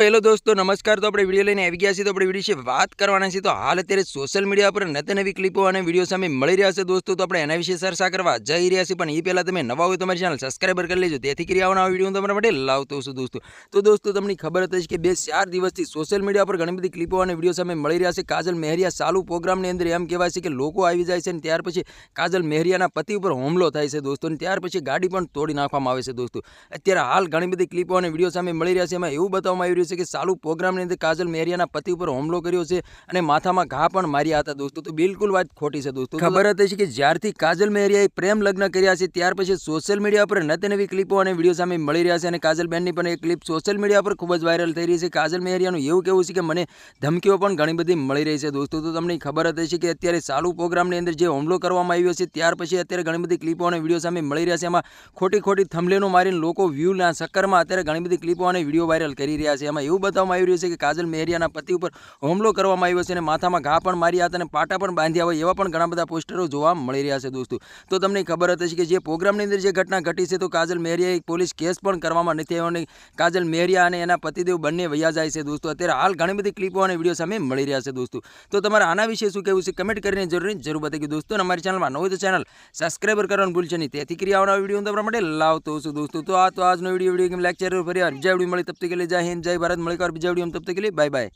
Hello દોસ્તો, નમસ્કાર. તો આપણે વિડીયો લઈને આવી ગયા છીએ. તો આપણે વિડીયો વિશે વાત કરવાના છીએ. તો હાલ અત્યારે સોશિયલ મીડિયા પર નવી ક્લિપો અને વિડીયો સામે મળી રહ્યા છે દોસ્તો. તો આપણે એના વિશે ચર્ચા કરવા જઈ રહ્યા છીએ. પણ એ પહેલાં તમે નવા હોય તો અમારી ચેનલ સબસ્ક્રાઈબર કરી લેજો, તેથી કરી આવવાના વિડીયો તમારા માટે લાવતો છું દોસ્તો. તો દોસ્તો, તમને ખબર હતી કે 2-4 દિવસથી સોશિયલ મીડિયા પર ઘણી બધી ક્લિપો અને વિડીયો સામે મળી રહ્યા છે. કાજલ મેહરિયા ચાલુ પ્રોગ્રામની અંદર એમ કહેવાય છે કે લોકો આવી જાય છે અને ત્યાર પછી કાજલ મેહરિયાના પતિ ઉપર હુમલો થાય છે દોસ્તો. અને ત્યાર પછી ગાડી પણ તોડી નાખવામાં આવે છે દોસ્તો. અત્યારે હાલ ઘણી બધી ક્લિપો અને વિડીયો સામે મળી રહ્યા છે. એમાં એવું બતાવવામાં આવી રહ્યું છે કે ચાલુ પ્રોગ્રામની અંદર કાજલ મેહરિયાના પતિ ઉપર હુમલો કર્યો છે અને માથામાં ઘા પણ માર્યા હતા દોસ્તો. તો બિલકુલ વાત ખોટી છે દોસ્તો. ખબર હતી કે જ્યારથી કાજલ મેહરિયાએ પ્રેમ લગ્ન કર્યા છે ત્યાર પછી સોશિયલ મીડિયા પર નવી ક્લિપો અને વિડીયો સામે મળી રહ્યા છે. અને કાજલ બેનની પણ એક ક્લિપ સોશિયલ મીડિયા પર ખૂબ જ વાયરલ થઈ રહી છે. કાજલ મેહરિયાનું એવું કહેવું છે કે મને ધમકીઓ પણ ઘણી બધી મળી રહી છે દોસ્તો. તો તમને ખબર હતી કે અત્યારે ચાલુ પ્રોગ્રામની અંદર જે હુમલો કરવામાં આવ્યો છે ત્યાર પછી અત્યારે ઘણી બધી ક્લિપો અને વિડીયો સામે મળી રહ્યા છે. એમાં ખોટી થંબલેનો મારીને લોકો વ્યૂના ચક્કરમાં અત્યારે ઘણી બધી ક્લિપો અને વિડીયો વાયરલ કરી રહ્યા છે. એમાં એવું બતાવવામાં આવી રહ્યું છે કે કાજલ મેહરિયાના પતિ ઉપર હુમલો કરવામાં આવ્યો છે અને માથામાં ઘા પણ માર્યા હતા અને પાટા પણ બાંધ્યા હોય એવા પણ ઘણા બધા પોસ્ટરો જોવા મળી રહ્યા છે દોસ્તો. તો તમને ખબર હતી કે જે પ્રોગ્રામની અંદર જે ઘટના ઘટી છે તો કાજલ મેહરિયાએ પોલીસ કેસ પણ કરવામાં નથી આવ્યો અને કાજલ મેહરિયા અને એના પતિદેવ બંને વયા જાય છે દોસ્તો. અત્યારે હાલ ઘણી બધી ક્લિપો અને વિડીયો સામે મળી રહ્યા છે દોસ્તો. તો તમારે આના વિશે શું કહેવું છે કમેન્ટ કરીને જરૂર બતાવી દોસ્તો. અને અમારી ચેનલમાં ન હોય તો ચેનલ સબસ્ક્રાઈબર કરવાનું ભૂલશે નહીં, તેથી કરી આવવાના વિડીયો તમારા માટે લાવતો છું દોસ્તો. તો આજનો વિડીયો કેમ લેક્ચર ફરી બીજા વિડીયો મળી તબ તક કે लिए जय हिंद जय भारत. मળી બીજા વિડીયો તબ તક કે लिए बाय बाय.